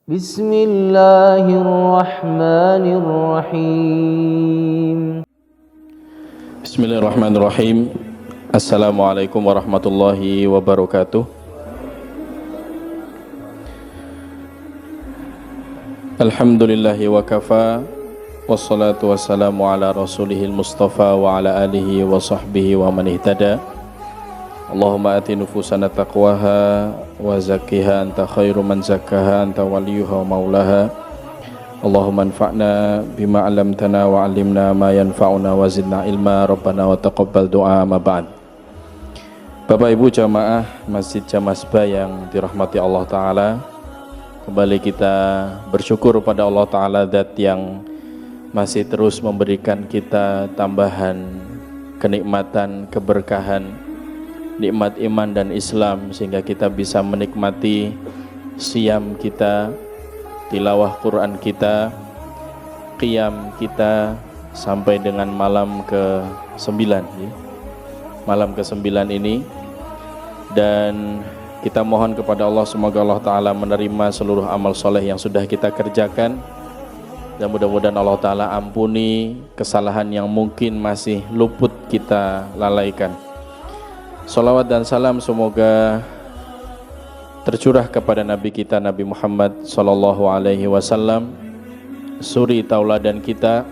Bismillahirrahmanirrahim. Bismillahirrahmanirrahim. Assalamualaikum warahmatullahi wabarakatuh. Alhamdulillahi wa kafa, wassalatu wassalamu ala rasulihil mustafa wa ala alihi wa sahbihi wa man ihtada. Allahumma ati nufusana taqwaha wa zakkiha anta khairu man zakkaha anta waliyuha wa maulaha. Allahumma anfa'na bima 'allamtana wa 'allimna ma yanfa'una wa zidna ilma rabbana wa taqabbal du'a ma ba'd. Bapak Ibu jamaah Masjid Jamasbah yang dirahmati Allah Ta'ala, kembali kita bersyukur pada Allah Ta'ala, Zat yang masih terus memberikan kita tambahan kenikmatan, keberkahan, nikmat iman dan Islam, sehingga kita bisa menikmati siam kita, tilawah Quran kita, qiyam kita, sampai dengan malam ke-9 ya. Malam ke-9 ini, dan kita mohon kepada Allah semoga Allah Ta'ala menerima seluruh amal soleh yang sudah kita kerjakan, dan mudah-mudahan Allah Ta'ala ampuni kesalahan yang mungkin masih luput kita lalaikan. Salawat dan salam semoga tercurah kepada Nabi kita Nabi Muhammad sallallahu alaihi wasallam, suri tauladan kita,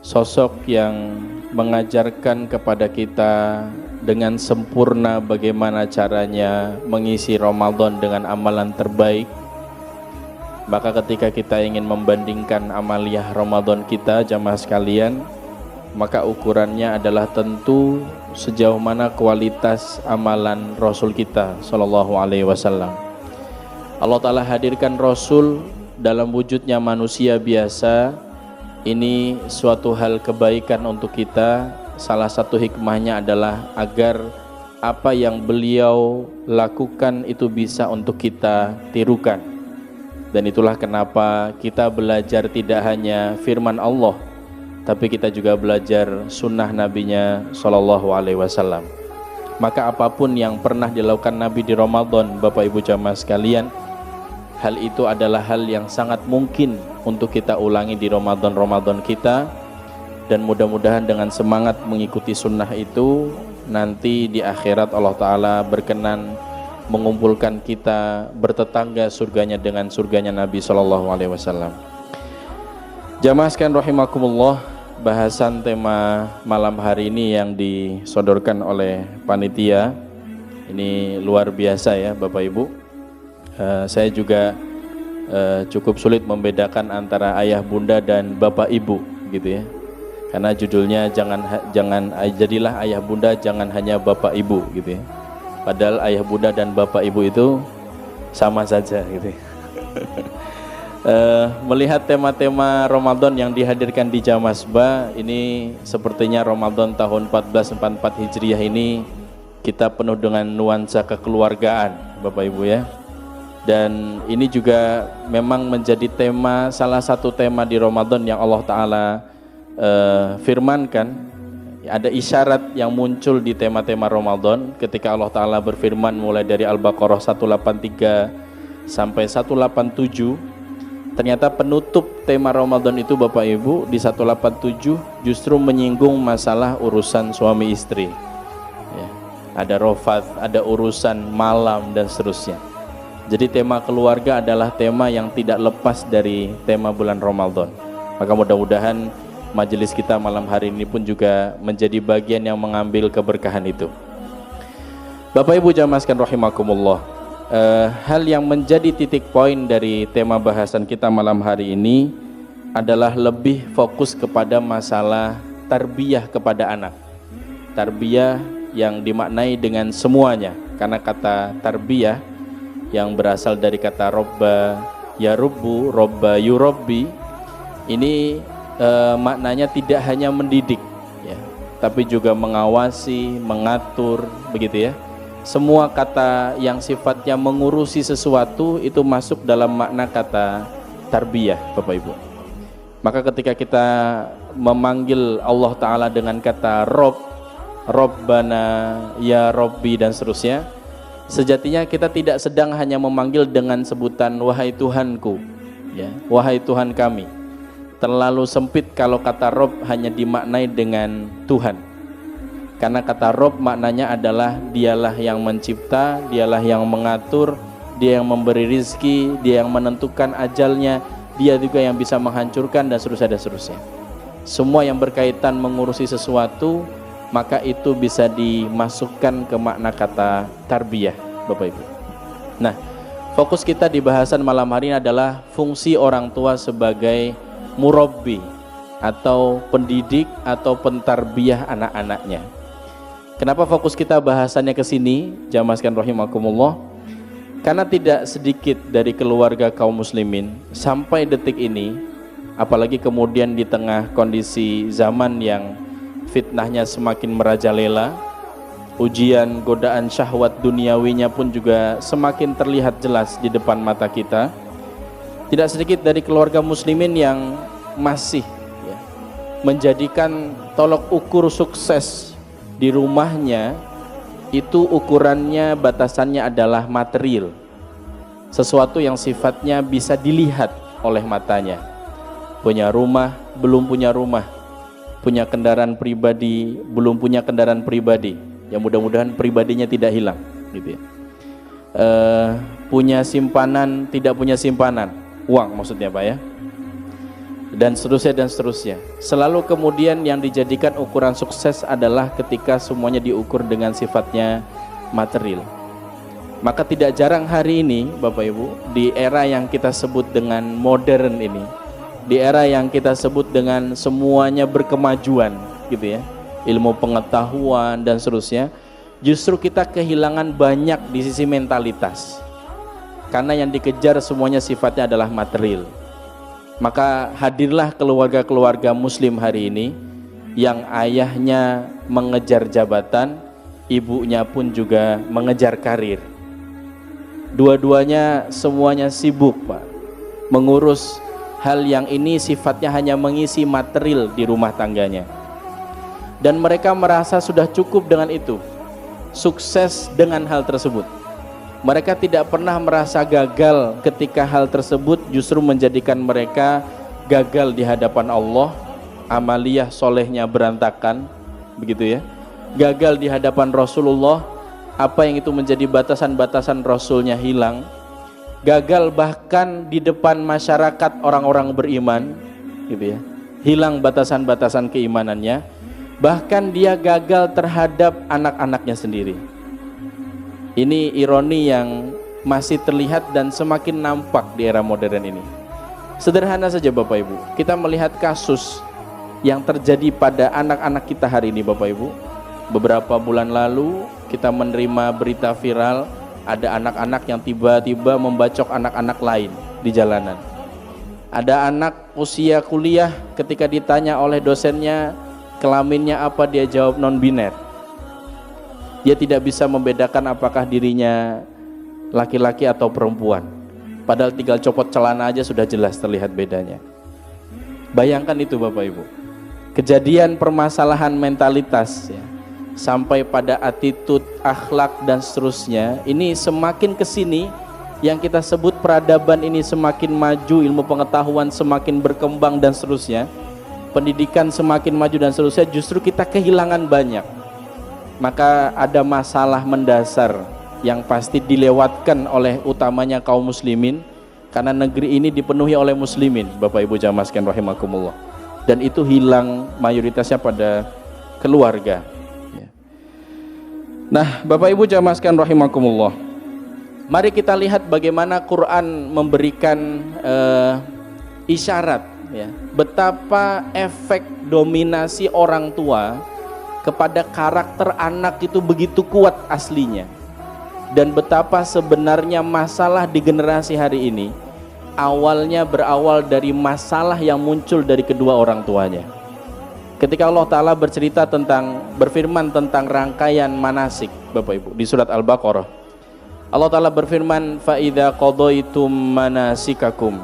sosok yang mengajarkan kepada kita dengan sempurna bagaimana caranya mengisi Ramadan dengan amalan terbaik. Maka ketika kita ingin membandingkan amaliyah Ramadan kita, jamaah sekalian, maka ukurannya adalah tentu sejauh mana kualitas amalan Rasul kita sallallahu alaihi wasallam. Allah Ta'ala hadirkan Rasul dalam wujudnya manusia biasa. Ini suatu hal kebaikan untuk kita. Salah satu hikmahnya adalah agar apa yang beliau lakukan itu bisa untuk kita tirukan. Dan itulah kenapa kita belajar tidak hanya firman Allah, tapi kita juga belajar sunnah nabinya sallallahu alaihi wasallam. Maka apapun yang pernah dilakukan Nabi di Ramadan, Bapak Ibu jamaah sekalian, hal itu adalah hal yang sangat mungkin untuk kita ulangi di Ramadan kita. Dan mudah-mudahan dengan semangat mengikuti sunnah itu, nanti di akhirat Allah Ta'ala berkenan mengumpulkan kita bertetangga surganya dengan surganya Nabi sallallahu alaihi wasallam. Jamaah sekalian rahimakumullah, bahasan tema malam hari ini yang disodorkan oleh panitia ini luar biasa ya Bapak Ibu. Saya juga cukup sulit membedakan antara ayah bunda dan bapak ibu gitu ya, karena judulnya jangan jadilah ayah bunda, jangan hanya bapak ibu gitu ya. Padahal ayah bunda dan bapak ibu itu sama saja gitu ya. Melihat tema-tema Ramadan yang dihadirkan di Jamasbah ini, sepertinya Ramadan tahun 1444 Hijriah ini kita penuh dengan nuansa kekeluargaan Bapak Ibu ya. Dan ini juga memang menjadi tema, salah satu tema di Ramadan yang Allah Ta'ala firmankan. Ada isyarat yang muncul di tema-tema Ramadan ketika Allah Ta'ala berfirman mulai dari Al-Baqarah 183 sampai 187. Ternyata penutup tema Ramadan itu Bapak Ibu di 187 justru menyinggung masalah urusan suami istri ya. Ada rofat, ada urusan malam dan seterusnya. Jadi tema keluarga adalah tema yang tidak lepas dari tema bulan Ramadan. Maka mudah-mudahan majelis kita malam hari ini pun juga menjadi bagian yang mengambil keberkahan itu. Bapak Ibu jamaah sekalian rahimakumullah, hal yang menjadi titik poin dari tema bahasan kita malam hari ini adalah lebih fokus kepada masalah tarbiyah kepada anak. Tarbiyah yang dimaknai dengan semuanya, karena kata tarbiyah yang berasal dari kata robba yarubbu, robba yurabbi, ini maknanya tidak hanya mendidik ya, tapi juga mengawasi, mengatur begitu ya. Semua kata yang sifatnya mengurusi sesuatu itu masuk dalam makna kata tarbiyah Bapak Ibu. Maka ketika kita memanggil Allah Ta'ala dengan kata Rob, Robbana, Ya Robbi dan seterusnya, Sejatinya kita tidak sedang hanya memanggil dengan sebutan wahai Tuhanku, ya, wahai Tuhan kami. Terlalu sempit kalau kata Rob hanya dimaknai dengan Tuhan. Karena kata Rob maknanya adalah dialah yang mencipta, dialah yang mengatur, dia yang memberi rizki, dia yang menentukan ajalnya, dia juga yang bisa menghancurkan dan seterusnya. Semua yang berkaitan mengurusi sesuatu, maka itu bisa dimasukkan ke makna kata tarbiyah, Bapak Ibu. Nah, fokus kita di bahasan malam hari ini adalah fungsi orang tua sebagai murabbi atau pendidik atau pentarbiyah anak-anaknya. Kenapa fokus kita bahasannya ke sini? Jamaah sekalian rahimakumullah. Karena tidak sedikit dari keluarga kaum muslimin sampai detik ini, apalagi kemudian di tengah kondisi zaman yang fitnahnya semakin merajalela, ujian godaan syahwat duniawinya pun juga semakin terlihat jelas di depan mata kita. Tidak sedikit dari keluarga muslimin yang masih menjadikan tolok ukur sukses di rumahnya itu ukurannya, batasannya adalah material, sesuatu yang sifatnya bisa dilihat oleh matanya. Punya rumah, belum punya rumah, punya kendaraan pribadi, belum punya kendaraan pribadi, yang mudah-mudahan pribadinya tidak hilang, gitu ya. Punya simpanan, tidak punya simpanan, uang maksudnya Pak ya, dan seterusnya. Selalu kemudian yang dijadikan ukuran sukses adalah ketika semuanya diukur dengan sifatnya material. Maka tidak jarang hari ini Bapak Ibu, di era yang kita sebut dengan modern ini, di era yang kita sebut dengan semuanya berkemajuan gitu ya, ilmu pengetahuan dan seterusnya, justru kita kehilangan banyak di sisi mentalitas, karena yang dikejar semuanya sifatnya adalah material. Maka hadirlah keluarga-keluarga muslim hari ini yang ayahnya mengejar jabatan, ibunya pun juga mengejar karir. Dua-duanya semuanya sibuk Pak, mengurus hal yang ini sifatnya hanya mengisi material di rumah tangganya, dan mereka merasa sudah cukup dengan itu, sukses dengan hal tersebut. Mereka tidak pernah merasa gagal ketika hal tersebut justru menjadikan mereka gagal di hadapan Allah, amaliyah solehnya berantakan, begitu ya. Gagal di hadapan Rasulullah, apa yang itu menjadi batasan-batasan Rasulnya hilang. Gagal bahkan di depan masyarakat orang-orang beriman, gitu ya, hilang batasan-batasan keimanannya. Bahkan dia gagal terhadap anak-anaknya sendiri. Ini ironi yang masih terlihat dan semakin nampak di era modern ini. Sederhana saja Bapak Ibu, kita melihat kasus yang terjadi pada anak-anak kita hari ini Bapak Ibu. Beberapa bulan lalu kita menerima berita viral, ada anak-anak yang tiba-tiba membacok anak-anak lain di jalanan. Ada anak usia kuliah, ketika ditanya oleh dosennya kelaminnya apa, dia jawab non-biner. Dia tidak bisa membedakan apakah dirinya laki-laki atau perempuan, padahal tinggal copot celana aja sudah jelas terlihat bedanya. Bayangkan itu Bapak Ibu, kejadian permasalahan mentalitas ya, sampai pada attitude, akhlak dan seterusnya. Ini semakin kesini, yang kita sebut peradaban ini semakin maju, ilmu pengetahuan semakin berkembang dan seterusnya, pendidikan semakin maju dan seterusnya, justru kita kehilangan banyak. Maka ada masalah mendasar yang pasti dilewatkan oleh utamanya kaum muslimin, karena negeri ini dipenuhi oleh muslimin Bapak Ibu jamaah sekalian rahimakumullah, dan itu hilang mayoritasnya pada keluarga. Nah Bapak Ibu jamaah sekalian rahimakumullah, mari kita lihat bagaimana Quran memberikan isyarat ya, betapa efek dominasi orang tua kepada karakter anak itu begitu kuat aslinya, dan betapa sebenarnya masalah di generasi hari ini awalnya berawal dari masalah yang muncul dari kedua orang tuanya. Ketika Allah Ta'ala berfirman tentang rangkaian manasik Bapak Ibu di surat Al-Baqarah, Allah Ta'ala berfirman, فَإِذَا قَضَيْتُمْ مَنَاسِكَكُمْ,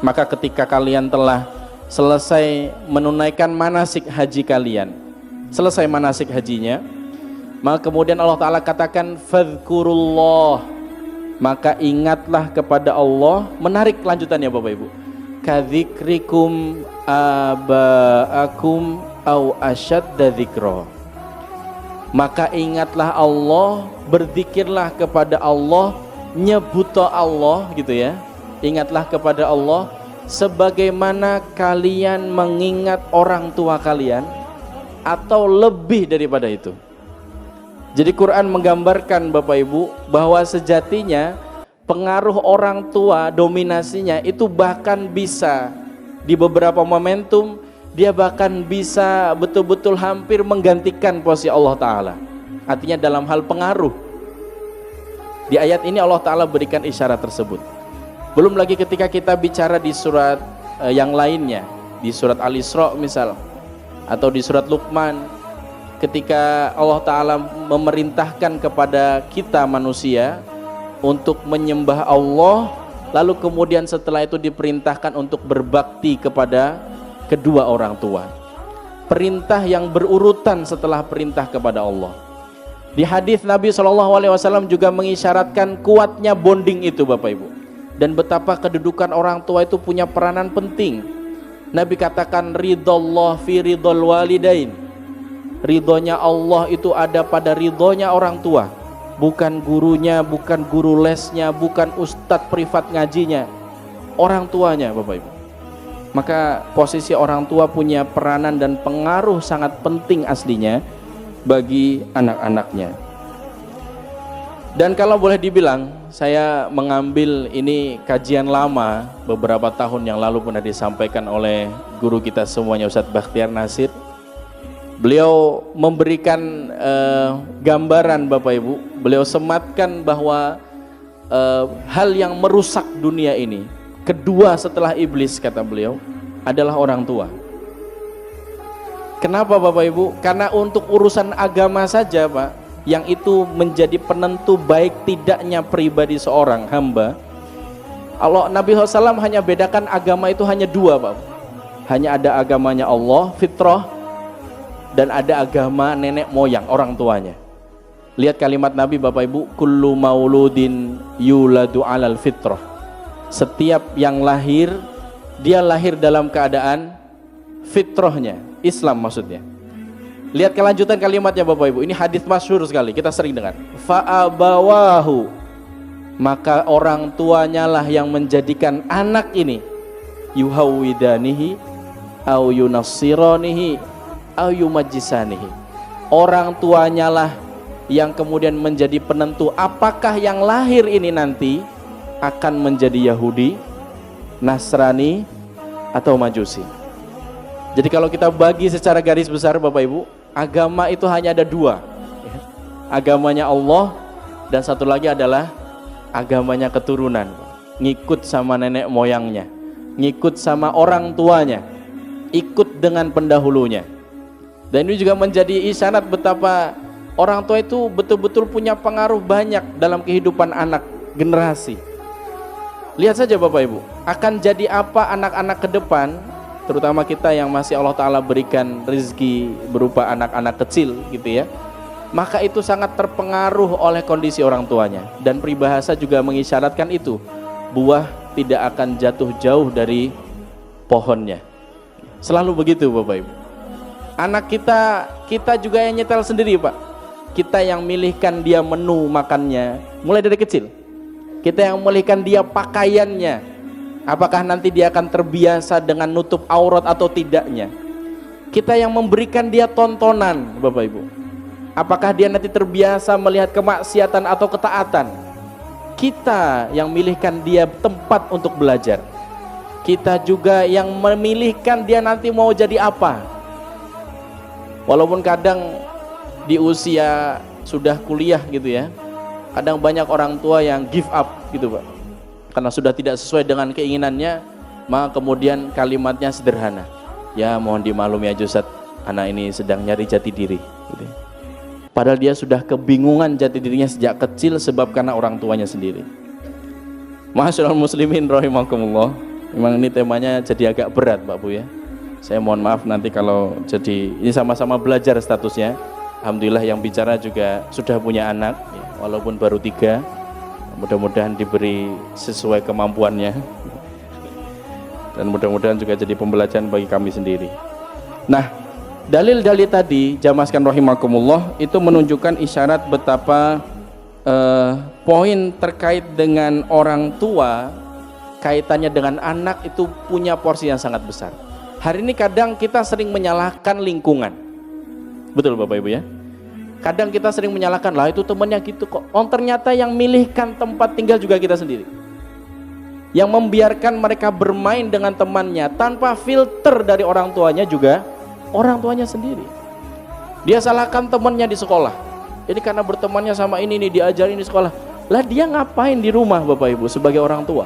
maka ketika kalian telah selesai menunaikan manasik haji kalian, selesai manasik hajinya, Maka kemudian Allah Ta'ala katakan fadhkurullah, maka ingatlah kepada Allah. Menarik lanjutannya Bapak Ibu, kadzikrikum aba'akum au asyadda dzikra. Maka ingatlah Allah, berzikirlah kepada Allah, nyebuto Allah gitu ya. Ingatlah kepada Allah sebagaimana kalian mengingat orang tua kalian, atau lebih daripada itu. Jadi Quran menggambarkan Bapak Ibu bahwa sejatinya pengaruh orang tua, dominasinya itu bahkan bisa di beberapa momentum, dia bahkan bisa betul-betul hampir menggantikan posisi Allah Ta'ala. Artinya dalam hal pengaruh. Di ayat ini Allah Ta'ala berikan isyarat tersebut. Belum lagi ketika kita bicara di surat yang lainnya, di surat Al-Isra misal, atau di surat Luqman, ketika Allah Ta'ala memerintahkan kepada kita manusia untuk menyembah Allah, lalu kemudian setelah itu diperintahkan untuk berbakti kepada kedua orang tua. Perintah yang berurutan setelah perintah kepada Allah. Di hadis Nabi SAW juga mengisyaratkan kuatnya bonding itu Bapak Ibu, dan betapa kedudukan orang tua itu punya peranan penting. Nabi katakan ridallah fi ridal walidain, ridhonya Allah itu ada pada ridhonya orang tua, bukan gurunya, bukan guru lesnya, bukan ustadz privat ngajinya, orang tuanya Bapak Ibu. Maka posisi orang tua punya peranan dan pengaruh sangat penting aslinya bagi anak-anaknya. Dan kalau boleh dibilang, saya mengambil ini kajian lama, beberapa tahun yang lalu pernah disampaikan oleh guru kita semuanya, Ustadz Bakhtiar Nasir. Beliau memberikan gambaran Bapak Ibu, beliau sematkan bahwa hal yang merusak dunia ini, kedua setelah iblis kata beliau, adalah orang tua. Kenapa Bapak Ibu? Karena untuk urusan agama saja Pak, yang itu menjadi penentu baik tidaknya pribadi seorang hamba. Allah Nabi SAW hanya bedakan agama itu hanya dua Pak. Hanya ada agamanya Allah, fitrah, dan ada agama nenek moyang, orang tuanya. Lihat kalimat Nabi Bapak Ibu, kullu mauludin yuladu alal fitrah. Setiap yang lahir, dia lahir dalam keadaan fitrahnya, Islam maksudnya. Lihat kelanjutan kalimatnya Bapak Ibu, ini hadis masyhur sekali, kita sering dengar. Fa'abawahu, maka orang tuanya lah yang menjadikan anak ini yuhawidanihi au yunassiranihi au yumajjisanihi. Orang tuanya lah yang kemudian menjadi penentu apakah yang lahir ini nanti akan menjadi Yahudi, Nasrani, atau Majusi. Jadi kalau kita bagi secara garis besar Bapak Ibu, agama itu hanya ada dua, agamanya Allah, dan satu lagi adalah agamanya keturunan, ngikut sama nenek moyangnya, ngikut sama orang tuanya, ikut dengan pendahulunya. Dan ini juga menjadi isyarat betapa orang tua itu betul-betul punya pengaruh banyak dalam kehidupan anak generasi. Lihat saja Bapak Ibu, akan jadi apa anak-anak ke depan, terutama kita yang masih Allah Ta'ala berikan rezeki berupa anak-anak kecil gitu ya, maka itu sangat terpengaruh oleh kondisi orang tuanya. Dan peribahasa juga mengisyaratkan itu, buah tidak akan jatuh jauh dari pohonnya. Selalu begitu Bapak Ibu. Anak kita juga yang nyetel sendiri Pak. Kita yang milihkan dia menu makannya mulai dari kecil. Kita yang memilihkan dia pakaiannya, apakah nanti dia akan terbiasa dengan nutup aurat atau tidaknya. Kita yang memberikan dia tontonan Bapak Ibu, apakah dia nanti terbiasa melihat kemaksiatan atau ketaatan. Kita yang memilihkan dia tempat untuk belajar. Kita juga yang memilihkan dia nanti mau jadi apa. Walaupun kadang di usia sudah kuliah gitu ya, kadang banyak orang tua yang give up gitu Pak, karena sudah tidak sesuai dengan keinginannya, maka kemudian kalimatnya sederhana, ya mohon dimaklumi ya Ustaz, anak ini sedang nyari jati diri gitu. Padahal dia sudah kebingungan jati dirinya sejak kecil sebab karena orang tuanya sendiri. Ma'asyiral muslimin rahimakumullah, memang ini temanya jadi agak berat Pak Bu ya. Saya mohon maaf nanti kalau jadi, ini sama-sama belajar statusnya, Alhamdulillah yang bicara juga sudah punya anak, ya, walaupun baru 3. Mudah-mudahan diberi sesuai kemampuannya. Dan mudah-mudahan juga jadi pembelajaran bagi kami sendiri. Nah, dalil-dalil tadi, jamaah sekalian rahimakumullah, itu menunjukkan isyarat betapa poin terkait dengan orang tua, kaitannya dengan anak itu punya porsi yang sangat besar. Hari ini kadang kita sering menyalahkan lingkungan. Betul Bapak Ibu ya? Kadang kita sering menyalahkan, lah itu temannya gitu kok. Oh, ternyata yang milihkan tempat tinggal juga kita sendiri. Yang membiarkan mereka bermain dengan temannya tanpa filter dari orang tuanya juga orang tuanya sendiri. Dia salahkan temannya di sekolah. Jadi karena bertemannya sama ini nih, diajarin di sekolah. Lah dia ngapain di rumah Bapak Ibu sebagai orang tua?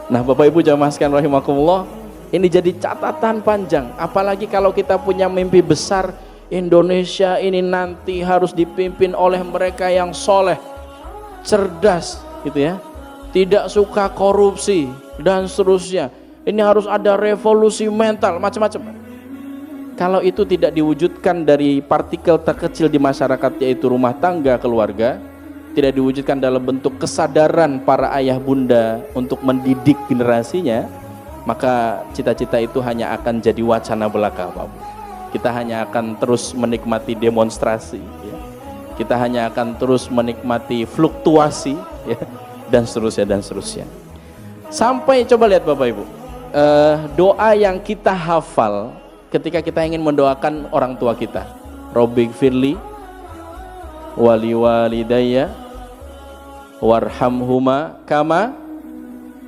Nah Bapak Ibu jamaah sekalian rahimakumullah, ini jadi catatan panjang. Apalagi kalau kita punya mimpi besar, Indonesia ini nanti harus dipimpin oleh mereka yang soleh, cerdas gitu ya, tidak suka korupsi dan seterusnya. Ini harus ada revolusi mental, macam-macam. Kalau itu tidak diwujudkan dari partikel terkecil di masyarakat, yaitu rumah tangga, keluarga, tidak diwujudkan dalam bentuk kesadaran para ayah bunda untuk mendidik generasinya, maka cita-cita itu hanya akan jadi wacana belaka, Pak. Kita hanya akan terus menikmati demonstrasi, ya. Kita hanya akan terus menikmati fluktuasi, ya, dan seterusnya. Sampai coba lihat Bapak Ibu, doa yang kita hafal ketika kita ingin mendoakan orang tua kita, Robbighfirli wali walidayya warhamhuma kama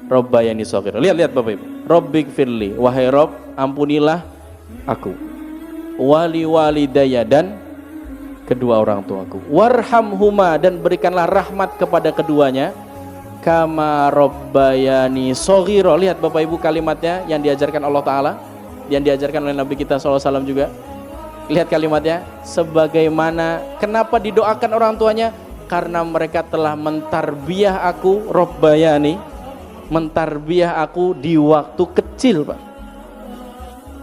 rabbayani shaghira. Lihat Bapak Ibu, Robbighfirli, wahai Rob, ampunilah aku, wali walidayya, dan kedua orang tuaku, warhamhuma, dan berikanlah rahmat kepada keduanya, kama rabbayani shaghira. Lihat Bapak Ibu kalimatnya yang diajarkan Allah Ta'ala, yang diajarkan oleh Nabi kita SAW juga. Lihat kalimatnya, sebagaimana, kenapa didoakan orang tuanya? Karena mereka telah mentarbiyah aku, rabbayani, mentarbiyah aku di waktu kecil, Pak.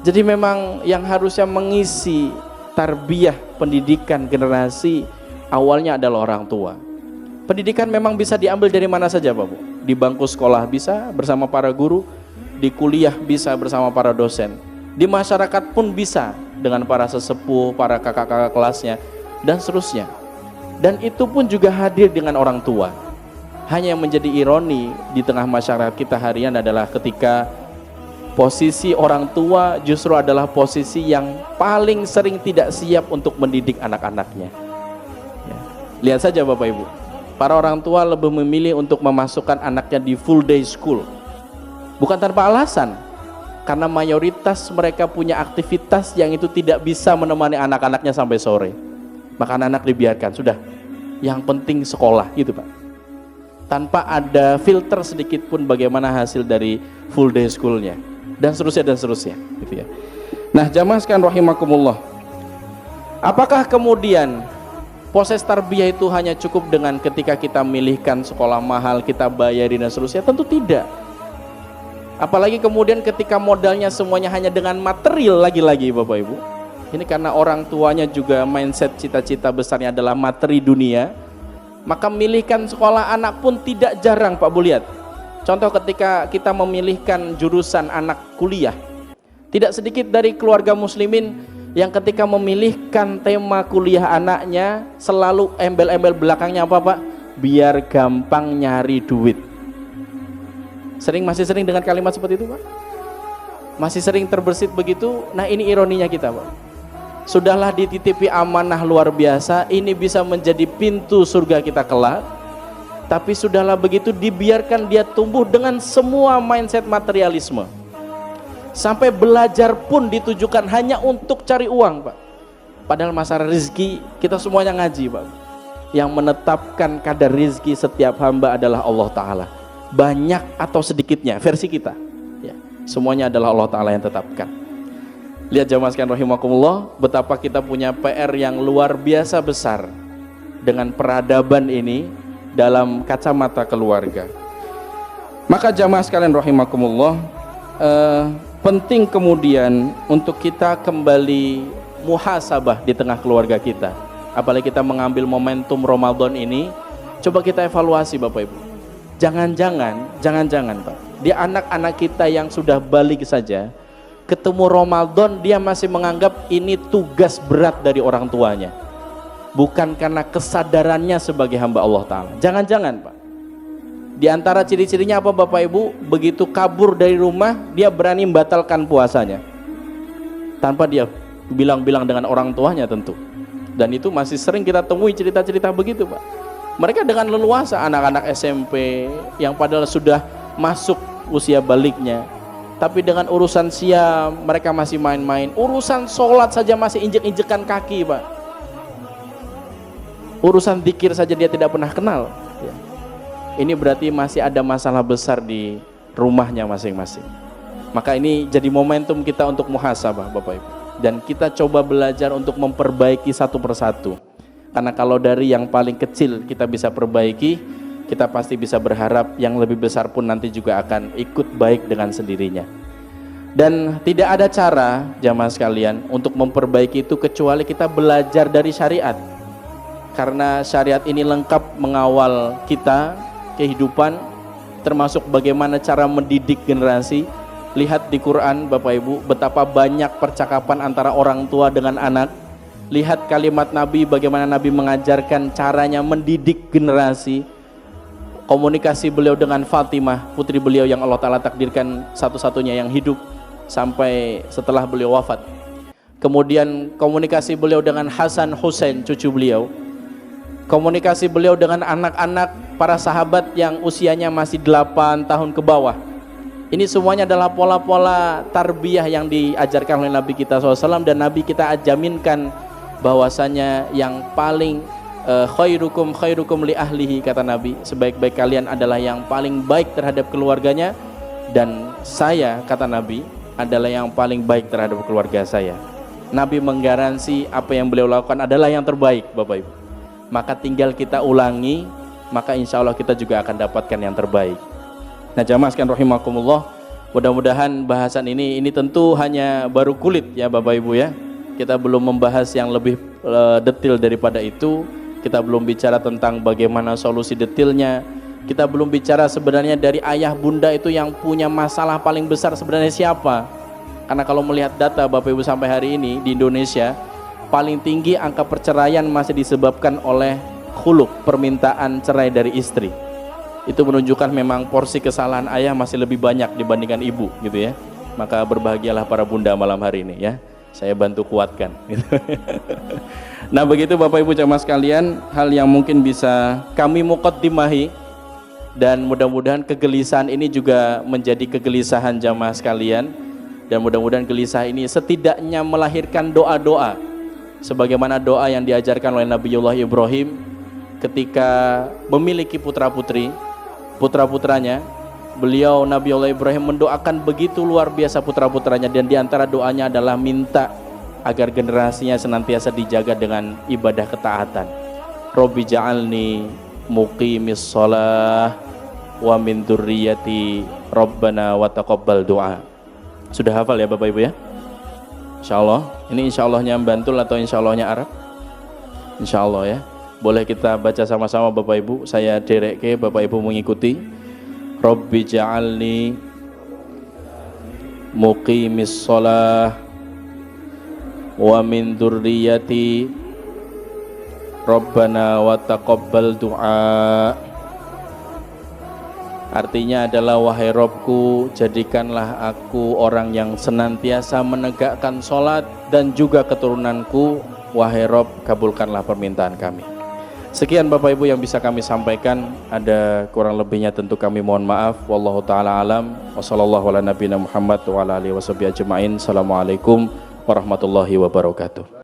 Jadi memang yang harusnya mengisi tarbiyah pendidikan generasi awalnya adalah orang tua. Pendidikan memang bisa diambil dari mana saja Pak Bu. Di bangku sekolah bisa bersama para guru, di kuliah bisa bersama para dosen, di masyarakat pun bisa dengan para sesepuh, para kakak-kakak kelasnya, dan seterusnya. Dan itu pun juga hadir dengan orang tua. Hanya yang menjadi ironi di tengah masyarakat kita harian adalah ketika posisi orang tua justru adalah posisi yang paling sering tidak siap untuk mendidik anak-anaknya. Ya. Lihat saja Bapak Ibu, para orang tua lebih memilih untuk memasukkan anaknya di full day school. Bukan tanpa alasan, karena mayoritas mereka punya aktivitas yang itu tidak bisa menemani anak-anaknya sampai sore. Maka anak-anak dibiarkan, sudah, yang penting sekolah gitu Pak. Tanpa ada filter sedikit pun bagaimana hasil dari full day schoolnya, dan seterusnya gitu ya. Nah jamaah sekalian rahimakumullah, apakah kemudian proses tarbiyah itu hanya cukup dengan ketika kita milihkan sekolah mahal, kita bayarin dan seterusnya? Tentu tidak. Apalagi kemudian ketika modalnya semuanya hanya dengan material lagi-lagi Bapak Ibu. Ini karena orang tuanya juga mindset cita-cita besarnya adalah materi dunia, maka memilihkan sekolah anak pun tidak jarang Pak Bu. Lihat contoh ketika kita memilihkan jurusan anak kuliah, tidak sedikit dari keluarga muslimin yang ketika memilihkan tema kuliah anaknya selalu embel-embel belakangnya apa Pak? Biar gampang nyari duit. Masih sering dengan kalimat seperti itu Pak? Masih sering terbersit begitu? Nah ini ironinya kita Pak. Sudahlah dititipi amanah luar biasa, ini bisa menjadi pintu surga kita kelak, tapi sudahlah begitu dibiarkan dia tumbuh dengan semua mindset materialisme. Sampai belajar pun ditujukan hanya untuk cari uang Pak. Padahal masalah rezeki kita semuanya ngaji Pak. Yang menetapkan kadar rezeki setiap hamba adalah Allah Ta'ala. Banyak atau sedikitnya versi kita ya, semuanya adalah Allah Ta'ala yang tetapkan. Lihat jamaah sekalian rahimakumullah, betapa kita punya PR yang luar biasa besar dengan peradaban ini dalam kacamata keluarga. Maka jamaah sekalian rahimakumullah, penting kemudian untuk kita kembali muhasabah di tengah keluarga kita. Apalagi kita mengambil momentum Ramadan ini, coba kita evaluasi Bapak Ibu. Jangan-jangan Pak, di anak-anak kita yang sudah balik saja, ketemu Ramadan dia masih menganggap ini tugas berat dari orang tuanya, bukan karena kesadarannya sebagai hamba Allah Ta'ala. Jangan-jangan Pak, di antara ciri-cirinya apa Bapak Ibu? Begitu kabur dari rumah, dia berani membatalkan puasanya tanpa dia bilang-bilang dengan orang tuanya tentu. Dan itu masih sering kita temui cerita-cerita begitu Pak. Mereka dengan leluasa, anak-anak SMP yang padahal sudah masuk usia baliknya, tapi dengan urusan siam mereka masih main-main. Urusan sholat saja masih injek-injekan kaki Pak. Urusan zikir saja dia tidak pernah kenal. Ini berarti masih ada masalah besar di rumahnya masing-masing. Maka ini jadi momentum kita untuk muhasabah Bapak Ibu. Dan kita coba belajar untuk memperbaiki satu persatu. Karena kalau dari yang paling kecil kita bisa perbaiki, kita pasti bisa berharap yang lebih besar pun nanti juga akan ikut baik dengan sendirinya. Dan tidak ada cara jamaah sekalian untuk memperbaiki itu kecuali kita belajar dari syariat. Karena syariat ini lengkap mengawal kita, kehidupan, termasuk bagaimana cara mendidik generasi. Lihat di Quran Bapak Ibu, betapa banyak percakapan antara orang tua dengan anak. Lihat kalimat Nabi, bagaimana Nabi mengajarkan caranya mendidik generasi. Komunikasi beliau dengan Fatimah, putri beliau yang Allah Ta'ala takdirkan satu-satunya yang hidup sampai setelah beliau wafat. Kemudian komunikasi beliau dengan Hasan Hussein, cucu beliau. Komunikasi beliau dengan anak-anak para sahabat yang usianya masih 8 tahun ke bawah. Ini semuanya adalah pola-pola tarbiyah yang diajarkan oleh Nabi kita SAW, dan Nabi kita jaminkan bahwasanya yang paling khairukum li ahlihi, kata Nabi, sebaik-baik kalian adalah yang paling baik terhadap keluarganya, dan saya, kata Nabi, adalah yang paling baik terhadap keluarga saya. Nabi menggaransi apa yang beliau lakukan adalah yang terbaik Bapak Ibu. Maka tinggal kita ulangi, maka insya Allah kita juga akan dapatkan yang terbaik. Nah jamaah sekalian rahimakumullah, mudah-mudahan bahasan ini tentu hanya baru kulit ya Bapak Ibu ya. Kita belum membahas yang lebih detail daripada itu. Kita belum bicara tentang bagaimana solusi detailnya. Kita belum bicara sebenarnya dari ayah bunda itu yang punya masalah paling besar sebenarnya siapa. Karena kalau melihat data Bapak Ibu sampai hari ini di Indonesia, paling tinggi angka perceraian masih disebabkan oleh khuluk, permintaan cerai dari istri. Itu menunjukkan memang porsi kesalahan ayah masih lebih banyak dibandingkan ibu gitu ya. Maka berbahagialah para bunda malam hari ini ya. Saya bantu kuatkan gitu. Nah begitu Bapak Ibu jamaah sekalian, hal yang mungkin bisa kami muqaddimahi, dan mudah-mudahan kegelisahan ini juga menjadi kegelisahan jamaah sekalian, dan mudah-mudahan gelisah ini setidaknya melahirkan doa-doa sebagaimana doa yang diajarkan oleh Nabiullah Ibrahim ketika memiliki putra-putranya. Beliau Nabiullah Ibrahim mendoakan begitu luar biasa putra-putranya, dan diantara doanya adalah minta agar generasinya senantiasa dijaga dengan ibadah ketaatan. Robbi ja'alni muqimis shalah wa min dzurriyyati rabbana wa taqabbal du'a. Sudah hafal ya Bapak Ibu ya? Insyaallah. Ini insyallahnya Bantul atau insyallahnya Arab? Insyaallah ya. Boleh kita baca sama-sama Bapak Ibu. Saya dereke, Bapak Ibu mengikuti. Rabbi ja'alni muqimis shalah wa min dzurriyyati rabbana wa taqabbal du'a. Artinya adalah, wahai Robku, jadikanlah aku orang yang senantiasa menegakkan sholat, dan juga keturunanku, wahai Rob, kabulkanlah permintaan kami. Sekian Bapak Ibu yang bisa kami sampaikan. Ada kurang lebihnya tentu kami mohon maaf. Wallahu ta'ala alam. Wassallallahu ala nabiyina Muhammad wa ala alihi wa sahbihi ajma'in. Assalamualaikum warahmatullahi wabarakatuh.